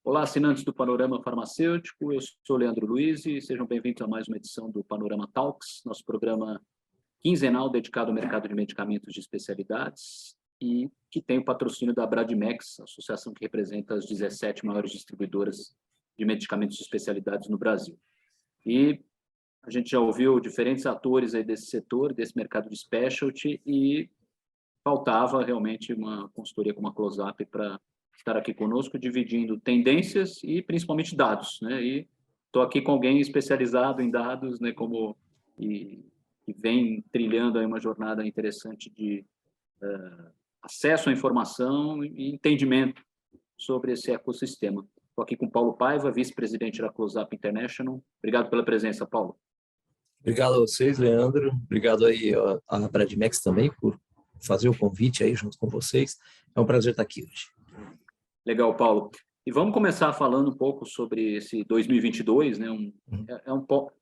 Olá, assinantes do Panorama Farmacêutico, eu sou Leandro Luiz e sejam bem-vindos a mais uma edição do Panorama Talks, nosso programa quinzenal dedicado ao mercado de medicamentos de especialidades e que tem o patrocínio da Bradimex, a associação que representa as 17 maiores distribuidoras de medicamentos de especialidades no Brasil. E a gente já ouviu diferentes atores aí desse setor, desse mercado de specialty, e faltava realmente uma consultoria como a Close-Up para estar aqui conosco, dividindo tendências e principalmente dados, né? E estou aqui com alguém especializado em dados, né? E vem trilhando aí uma jornada interessante de acesso à informação e entendimento sobre esse ecossistema. Estou aqui com Paulo Paiva, vice-presidente da Close-Up International. Obrigado pela presença, Paulo. Obrigado a vocês, Leandro. Obrigado aí à Bradimex também por fazer o convite aí junto com vocês. É um prazer estar aqui hoje. Legal, Paulo. E vamos começar falando um pouco sobre esse 2022, né?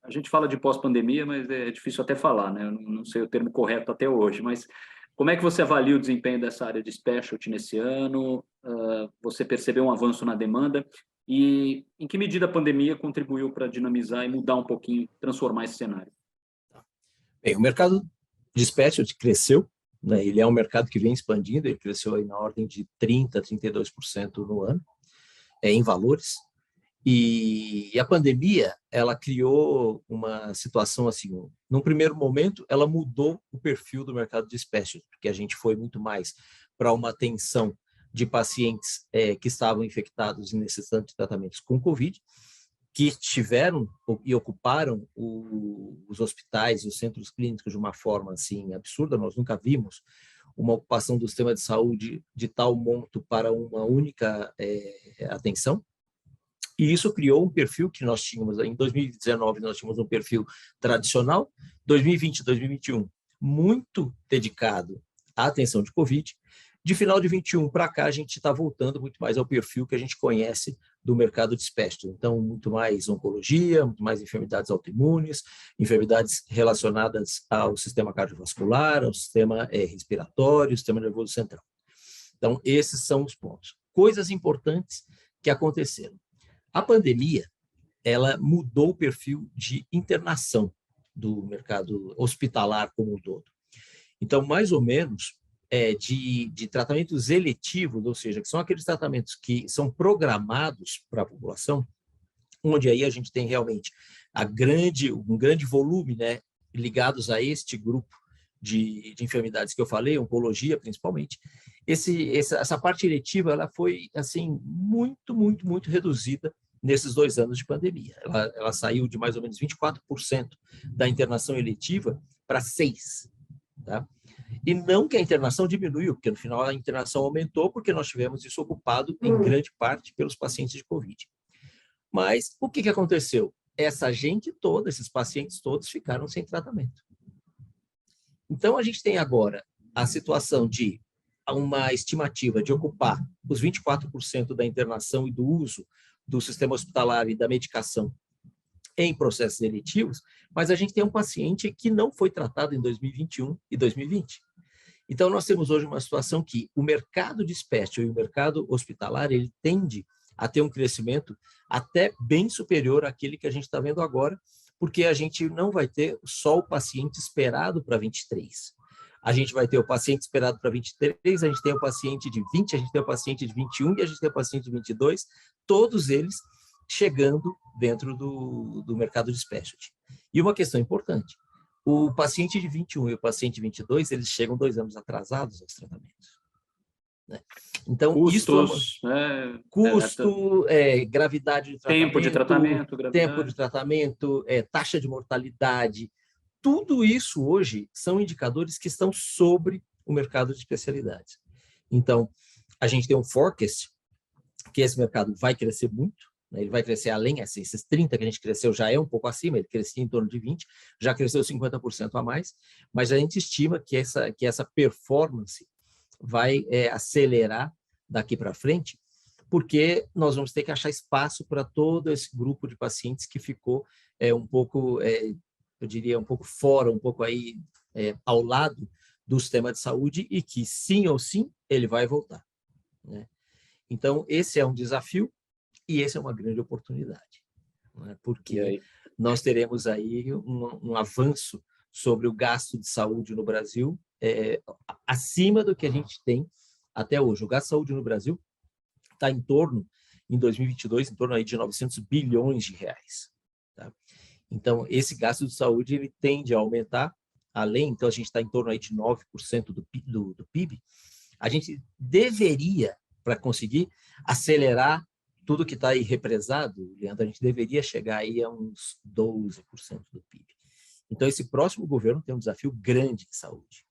A gente fala de pós-pandemia, mas é difícil até falar, né? Eu não sei o termo correto até hoje, mas como é que você avalia o desempenho dessa área de specialty nesse ano? Você percebeu um avanço na demanda? E em que medida a pandemia contribuiu para dinamizar e mudar um pouquinho, transformar esse cenário? Bem, o mercado de specialty cresceu, né? Ele é um mercado que vem expandindo, ele cresceu aí na ordem de 30%, 32% no ano, em valores. E a pandemia, ela criou uma situação assim, num primeiro momento, ela mudou o perfil do mercado de specialty, porque a gente foi muito mais para uma atenção de pacientes que estavam infectados e necessitando de tratamentos com Covid, que tiveram e ocuparam os hospitais e os centros clínicos de uma forma assim absurda. Nós nunca vimos uma ocupação do sistema de saúde de tal monto para uma única atenção. E isso criou um perfil que nós tínhamos, em 2019, nós tínhamos um perfil tradicional, 2020 e 2021, muito dedicado à atenção de Covid. De final de 21 para cá, a gente está voltando muito mais ao perfil que a gente conhece do mercado de specialty. Então, muito mais oncologia, muito mais enfermidades autoimunes, enfermidades relacionadas ao sistema cardiovascular, ao sistema respiratório, ao sistema nervoso central. Então, esses são os pontos. Coisas importantes que aconteceram. A pandemia, ela mudou o perfil de internação do mercado hospitalar como um todo. Então, mais ou menos, de tratamentos eletivos, ou seja, que são aqueles tratamentos que são programados para a população, onde aí a gente tem realmente um grande volume, né, ligados a este grupo de enfermidades que eu falei, oncologia principalmente. Essa parte eletiva ela foi assim muito, muito, muito reduzida nesses 2 anos de pandemia. Ela saiu de mais ou menos 24% da internação eletiva para 6%. Tá? E não que a internação diminuiu, porque no final a internação aumentou, porque nós tivemos isso ocupado em grande parte pelos pacientes de Covid. Mas o que aconteceu? Essa gente toda, esses pacientes todos ficaram sem tratamento. Então a gente tem agora a situação de uma estimativa de ocupar os 24% da internação e do uso do sistema hospitalar e da medicação em processos eletivos, mas a gente tem um paciente que não foi tratado em 2021 e 2020. Então, nós temos hoje uma situação que o mercado de specialty e o mercado hospitalar, ele tende a ter um crescimento até bem superior àquele que a gente está vendo agora, porque a gente não vai ter só o paciente esperado para 23. A gente vai ter o paciente esperado para 23, a gente tem o paciente de 20, a gente tem o paciente de 21 e a gente tem o paciente de 22, todos eles chegando dentro do mercado de specialty. E uma questão importante, o paciente de 21 e o paciente de 22, eles chegam 2 anos atrasados aos tratamentos. Né? Então, custos, custo, gravidade de tratamento, tempo de tratamento, taxa de mortalidade, tudo isso hoje são indicadores que estão sobre o mercado de especialidades. Então, a gente tem um forecast que esse mercado vai crescer muito, né? Ele vai crescer além, esses 30 que a gente cresceu já é um pouco acima, ele crescia em torno de 20, já cresceu 50% a mais, mas a gente estima que essa performance vai acelerar daqui para frente, porque nós vamos ter que achar espaço para todo esse grupo de pacientes que ficou um pouco, eu diria, um pouco fora, um pouco aí ao lado do sistema de saúde e que sim ou sim ele vai voltar. Né? Então, esse é um desafio. E essa é uma grande oportunidade, né? Porque nós teremos aí um avanço sobre o gasto de saúde no Brasil acima do que a gente tem até hoje. O gasto de saúde no Brasil está em 2022, em torno aí de 900 bilhões de reais. Tá? Então, esse gasto de saúde ele tende a aumentar, então a gente está em torno aí de 9% do PIB, a gente deveria, para conseguir acelerar tudo que está aí represado, Leandro, a gente deveria chegar aí a uns 12% do PIB. Então, esse próximo governo tem um desafio grande de saúde,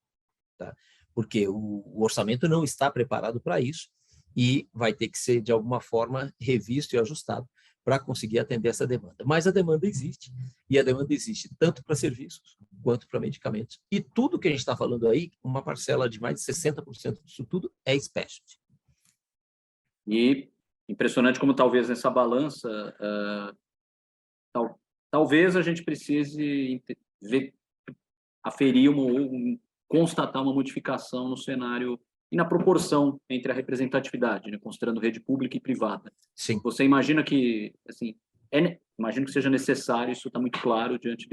tá? Porque o orçamento não está preparado para isso e vai ter que ser, de alguma forma, revisto e ajustado para conseguir atender essa demanda. Mas a demanda existe, e a demanda existe tanto para serviços quanto para medicamentos. E tudo que a gente está falando aí, uma parcela de mais de 60% disso tudo é specialty. E impressionante como talvez nessa balança, talvez a gente precise aferir constatar uma modificação no cenário e na proporção entre a representatividade, né, considerando rede pública e privada. Sim. Você imagina que, assim, imagino que seja necessário, isso está muito claro diante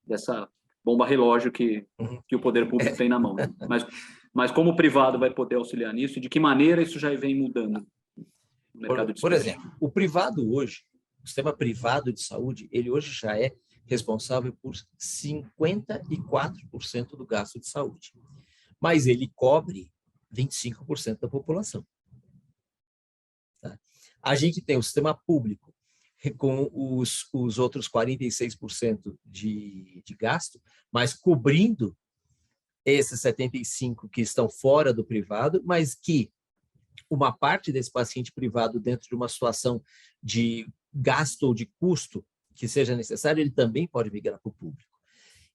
dessa bomba relógio que o poder público tem na mão. Né? Mas como o privado vai poder auxiliar nisso e de que maneira isso já vem mudando no mercado de saúde? Por exemplo, o privado hoje, o sistema privado de saúde, ele hoje já é responsável por 54% do gasto de saúde. Mas ele cobre 25% da população. Tá? A gente tem o sistema público com os outros 46% de gasto, mas cobrindo esses 75% que estão fora do privado, mas que uma parte desse paciente privado dentro de uma situação de gasto ou de custo que seja necessário, ele também pode migrar para o público.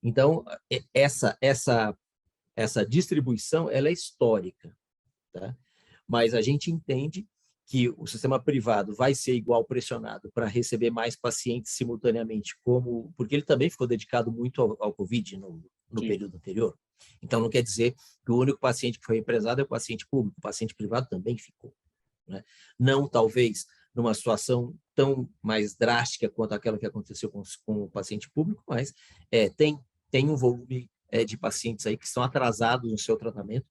Então, essa distribuição ela é histórica, tá? Mas a gente entende que o sistema privado vai ser igual pressionado para receber mais pacientes simultaneamente, porque ele também ficou dedicado muito ao Covid no período anterior. Então, não quer dizer que o único paciente que foi represado é o paciente público, o paciente privado também ficou. Né? Não, talvez, numa situação tão mais drástica quanto aquela que aconteceu com o paciente público, mas tem um volume de pacientes aí que estão atrasados no seu tratamento.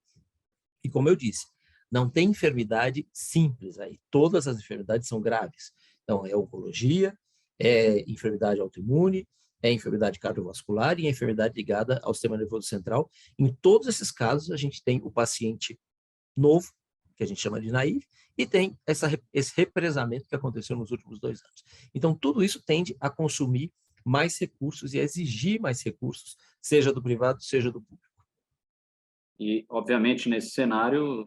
E, como eu disse, não tem enfermidade simples aí. Todas as enfermidades são graves. Então, é oncologia, é enfermidade autoimune, é enfermidade cardiovascular e é enfermidade ligada ao sistema nervoso central. Em todos esses casos, a gente tem o paciente novo, que a gente chama de naive, e tem esse represamento que aconteceu nos últimos 2 anos. Então, tudo isso tende a consumir mais recursos e a exigir mais recursos, seja do privado, seja do público. E, obviamente, nesse cenário,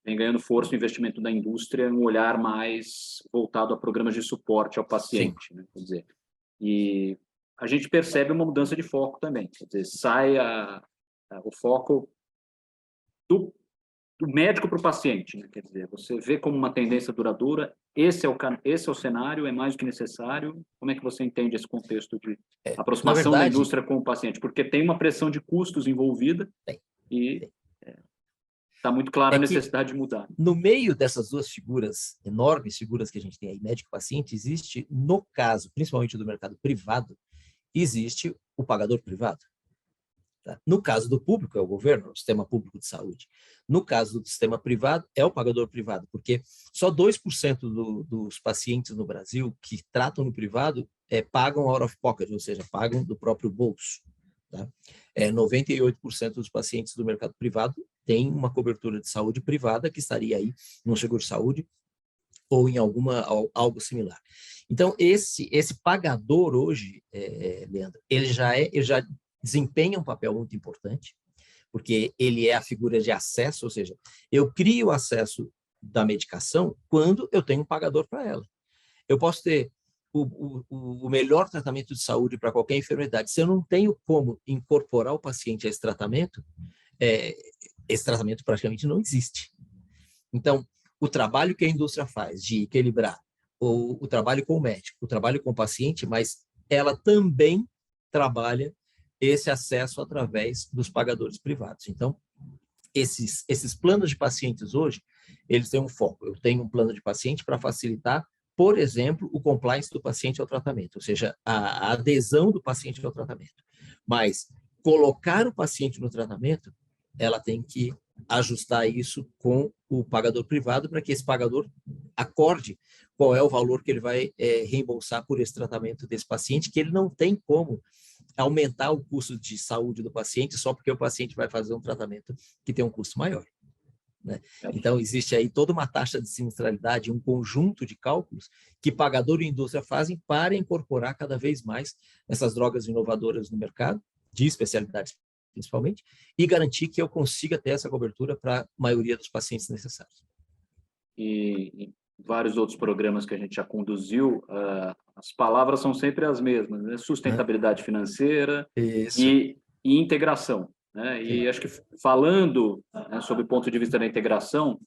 vem ganhando força o investimento da indústria, um olhar mais voltado a programas de suporte ao paciente. Né? Quer dizer, e a gente percebe uma mudança de foco também. Quer dizer, sai o foco do médico para o paciente. Né? Quer dizer, você vê como uma tendência duradoura, esse é o cenário, é mais do que necessário. Como é que você entende esse contexto de aproximação da indústria com o paciente? Porque tem uma pressão de custos envolvida e está muito clara a necessidade de mudar. No meio dessas duas figuras, enormes figuras que a gente tem aí, médico e paciente, existe, no caso, principalmente do mercado privado, existe o pagador privado. Tá? No caso do público, é o governo, o sistema público de saúde. No caso do sistema privado, é o pagador privado, porque só 2% dos pacientes no Brasil que tratam no privado pagam out of pocket, ou seja, pagam do próprio bolso. Tá? 98% dos pacientes do mercado privado têm uma cobertura de saúde privada que estaria aí no seguro-saúde ou em algo similar. Então, esse pagador hoje, Leandro, ele já desempenha um papel muito importante, porque ele é a figura de acesso, ou seja, eu crio o acesso da medicação quando eu tenho um pagador para ela. Eu posso ter o melhor tratamento de saúde para qualquer enfermidade. Se eu não tenho como incorporar o paciente a esse tratamento praticamente não existe. Então, o trabalho que a indústria faz de equilibrar o trabalho com o médico, o trabalho com o paciente, mas ela também trabalha esse acesso através dos pagadores privados. Então, esses planos de pacientes hoje, eles têm um foco. Eu tenho um plano de paciente para facilitar por exemplo, o compliance do paciente ao tratamento, ou seja, a adesão do paciente ao tratamento. Mas colocar o paciente no tratamento, ela tem que ajustar isso com o pagador privado para que esse pagador acorde qual é o valor que ele vai reembolsar por esse tratamento desse paciente, que ele não tem como aumentar o custo de saúde do paciente só porque o paciente vai fazer um tratamento que tem um custo maior, né? Então, existe aí toda uma taxa de sinistralidade, um conjunto de cálculos que pagador e indústria fazem para incorporar cada vez mais essas drogas inovadoras no mercado, de especialidades principalmente, e garantir que eu consiga ter essa cobertura para a maioria dos pacientes necessários. E vários outros programas que a gente já conduziu, as palavras são sempre as mesmas, né? Sustentabilidade financeira e integração, né? E acho que falando, né, sobre o ponto de vista da integração,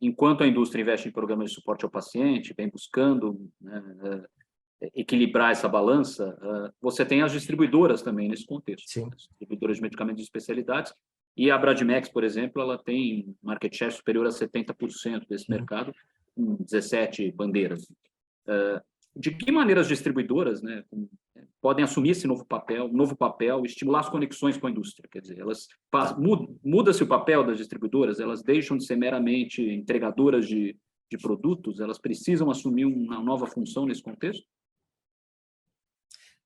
enquanto a indústria investe em programas de suporte ao paciente, vem buscando, né, equilibrar essa balança, você tem as distribuidoras também nesse contexto. Sim. Distribuidoras de medicamentos de especialidades. E a Bradimex, por exemplo, ela tem market share superior a 70% desse mercado, com 17 bandeiras. De que maneira as distribuidoras, né, podem assumir esse novo papel, estimular as conexões com a indústria? Quer dizer, muda-se o papel das distribuidoras, elas deixam de ser meramente entregadoras de produtos, elas precisam assumir uma nova função nesse contexto?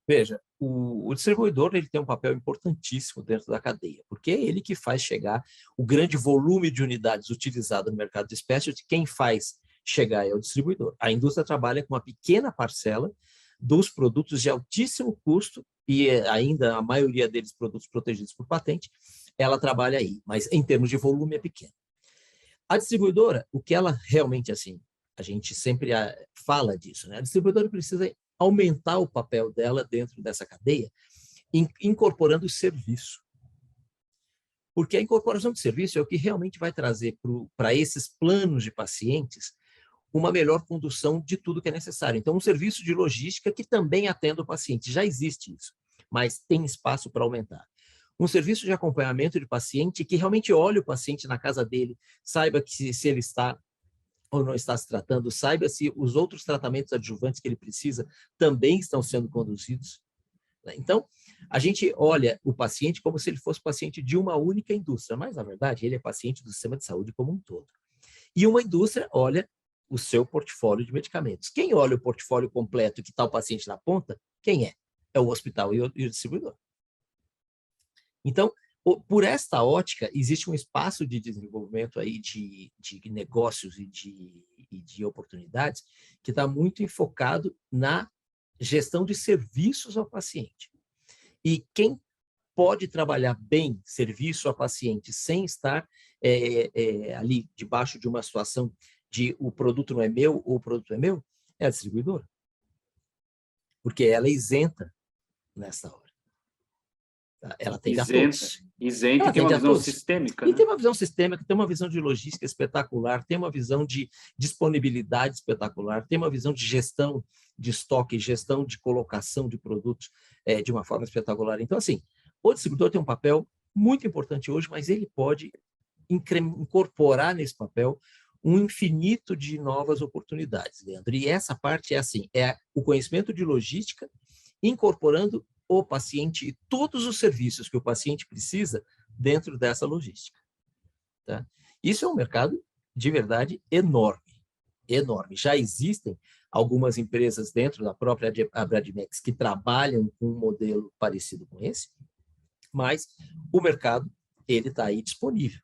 Veja, o distribuidor ele tem um papel importantíssimo dentro da cadeia, porque é ele que faz chegar o grande volume de unidades utilizado no mercado de specialty. Quem faz chegar é o distribuidor. A indústria trabalha com uma pequena parcela dos produtos de altíssimo custo, e ainda a maioria deles produtos protegidos por patente, ela trabalha aí, mas em termos de volume é pequeno. A distribuidora, o que ela realmente, assim, a gente sempre fala disso, né? A distribuidora precisa aumentar o papel dela dentro dessa cadeia, incorporando o serviço. Porque a incorporação de serviço é o que realmente vai trazer para esses planos de pacientes uma melhor condução de tudo que é necessário. Então, um serviço de logística que também atenda o paciente, já existe isso, mas tem espaço para aumentar. Um serviço de acompanhamento de paciente que realmente olhe o paciente na casa dele, saiba que se ele está ou não está se tratando, saiba se os outros tratamentos adjuvantes que ele precisa também estão sendo conduzidos. Então, a gente olha o paciente como se ele fosse paciente de uma única indústria, mas, na verdade, ele é paciente do sistema de saúde como um todo. E uma indústria olha o seu portfólio de medicamentos. Quem olha o portfólio completo que está o paciente na ponta, quem é? É o hospital e o distribuidor. Então, por esta ótica, existe um espaço de desenvolvimento aí de negócios e de oportunidades que está muito enfocado na gestão de serviços ao paciente. E quem pode trabalhar bem serviço ao paciente sem estar ali debaixo de uma situação de o produto não é meu ou o produto é meu, é a distribuidora. Porque ela é isenta nessa hora. Ela atende a todos. Isenta e tem uma visão sistêmica. E tem uma visão sistêmica, tem uma visão de logística espetacular, tem uma visão de disponibilidade espetacular, tem uma visão de gestão de estoque, gestão de colocação de produtos de uma forma espetacular. Então, assim, o distribuidor tem um papel muito importante hoje, mas ele pode incorporar nesse papel um infinito de novas oportunidades, Leandro. E essa parte é assim, é o conhecimento de logística incorporando o paciente e todos os serviços que o paciente precisa dentro dessa logística. Tá? Isso é um mercado, de verdade, enorme. Enorme. Já existem algumas empresas dentro da própria Bradimex que trabalham com um modelo parecido com esse, mas o mercado ele está aí disponível.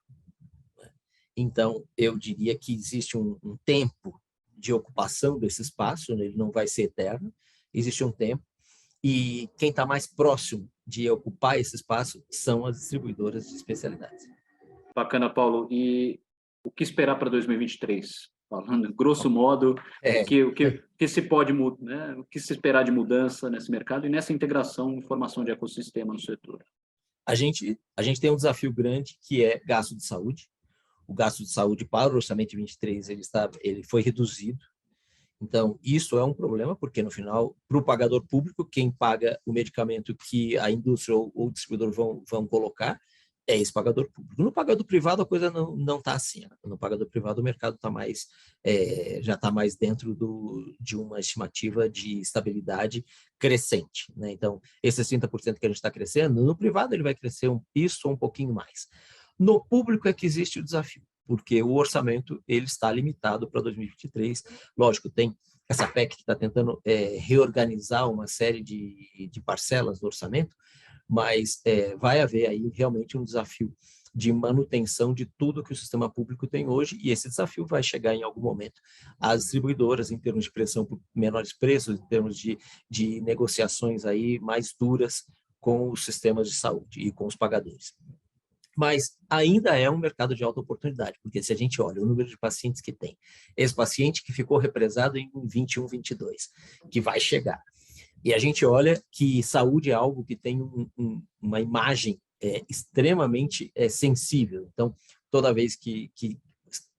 Então, eu diria que existe um tempo de ocupação desse espaço, né? Ele não vai ser eterno, existe um tempo, e quem está mais próximo de ocupar esse espaço são as distribuidoras de especialidades. Bacana, Paulo. E o que esperar para 2023? Falando, grosso modo, o que se pode, né? O que se esperar de mudança nesse mercado e nessa integração em formação de ecossistema no setor? A gente tem um desafio grande, que é gasto de saúde. O gasto de saúde para o orçamento de 23 ele foi reduzido. Então, isso é um problema, porque, no final, para o pagador público, quem paga o medicamento que a indústria ou o distribuidor vão colocar é esse pagador público. No pagador privado, a coisa não está assim. No pagador privado, o mercado tá mais, já está mais dentro de uma estimativa de estabilidade crescente, né? Então, esses 30% que a gente está crescendo, no privado ele vai crescer isso ou um pouquinho mais. No público é que existe o desafio, porque o orçamento ele está limitado para 2023. Lógico, tem essa PEC que está tentando reorganizar uma série de parcelas do orçamento, mas vai haver aí realmente um desafio de manutenção de tudo que o sistema público tem hoje, e esse desafio vai chegar em algum momento às distribuidoras, em termos de pressão por menores preços, em termos de negociações aí mais duras com os sistemas de saúde e com os pagadores. Mas ainda é um mercado de alta oportunidade, porque se a gente olha o número de pacientes que tem, esse paciente que ficou represado em 21, 22, que vai chegar, e a gente olha que saúde é algo que tem uma imagem extremamente sensível. Então, toda vez que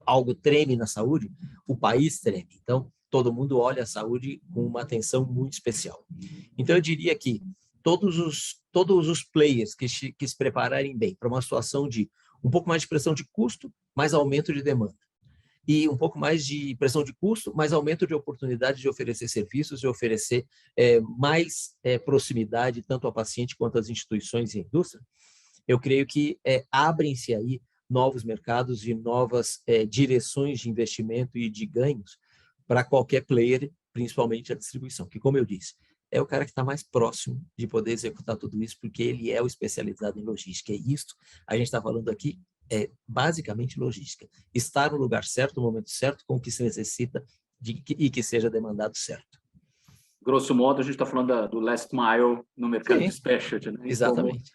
algo treme na saúde, o país treme. Então, todo mundo olha a saúde com uma atenção muito especial. Então, eu diria que todos os players que se prepararem bem para uma situação de um pouco mais de pressão de custo, mais aumento de demanda, e um pouco mais de pressão de custo, mais aumento de oportunidade de oferecer serviços, de oferecer mais proximidade tanto ao paciente quanto às instituições e à indústria, eu creio que abrem-se aí novos mercados e novas direções de investimento e de ganhos para qualquer player, principalmente a distribuição, que, como eu disse, é o cara que está mais próximo de poder executar tudo isso, porque ele é o especializado em logística. E isso, a gente está falando aqui, é basicamente logística. Estar no lugar certo, no momento certo, com o que se necessita e que seja demandado certo. Grosso modo, a gente está falando do last mile no mercado de specialty, né? Exatamente.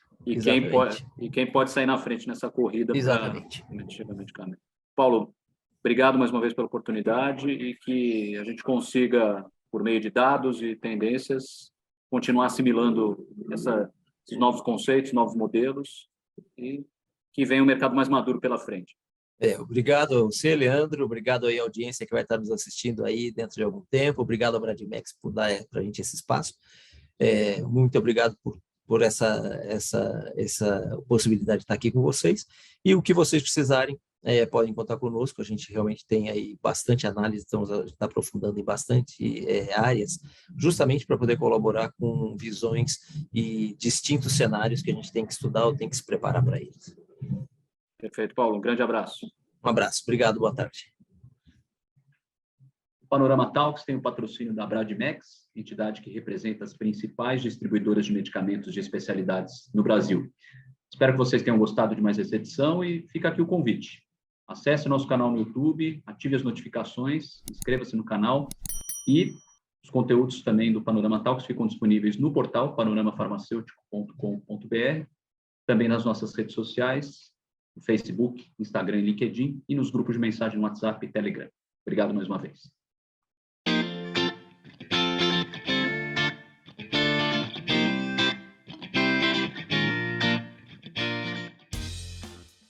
Quem pode sair na frente nessa corrida para medicamento. Paulo, obrigado mais uma vez pela oportunidade e que a gente consiga, por meio de dados e tendências, continuar assimilando esses novos conceitos, novos modelos e que venha um mercado mais maduro pela frente. Obrigado a você, Leandro. Obrigado aí à audiência que vai estar nos assistindo aí dentro de algum tempo. Obrigado ao Bradimex por dar para a gente esse espaço. Muito obrigado por essa possibilidade de estar aqui com vocês. E o que vocês precisarem, podem contar conosco. A gente realmente tem aí bastante análise, estamos aprofundando em bastante áreas, justamente para poder colaborar com visões e distintos cenários que a gente tem que estudar ou tem que se preparar para eles. Perfeito, Paulo. Um grande abraço. Um abraço. Obrigado. Boa tarde. O Panorama Talks tem o patrocínio da Bradimex, entidade que representa as principais distribuidoras de medicamentos de especialidades no Brasil. Espero que vocês tenham gostado de mais essa edição e fica aqui o convite. Acesse o nosso canal no YouTube, ative as notificações, inscreva-se no canal e os conteúdos também do Panorama Talks ficam disponíveis no portal panoramafarmacêutico.com.br, também nas nossas redes sociais, no Facebook, Instagram e LinkedIn, e nos grupos de mensagem no WhatsApp e Telegram. Obrigado mais uma vez.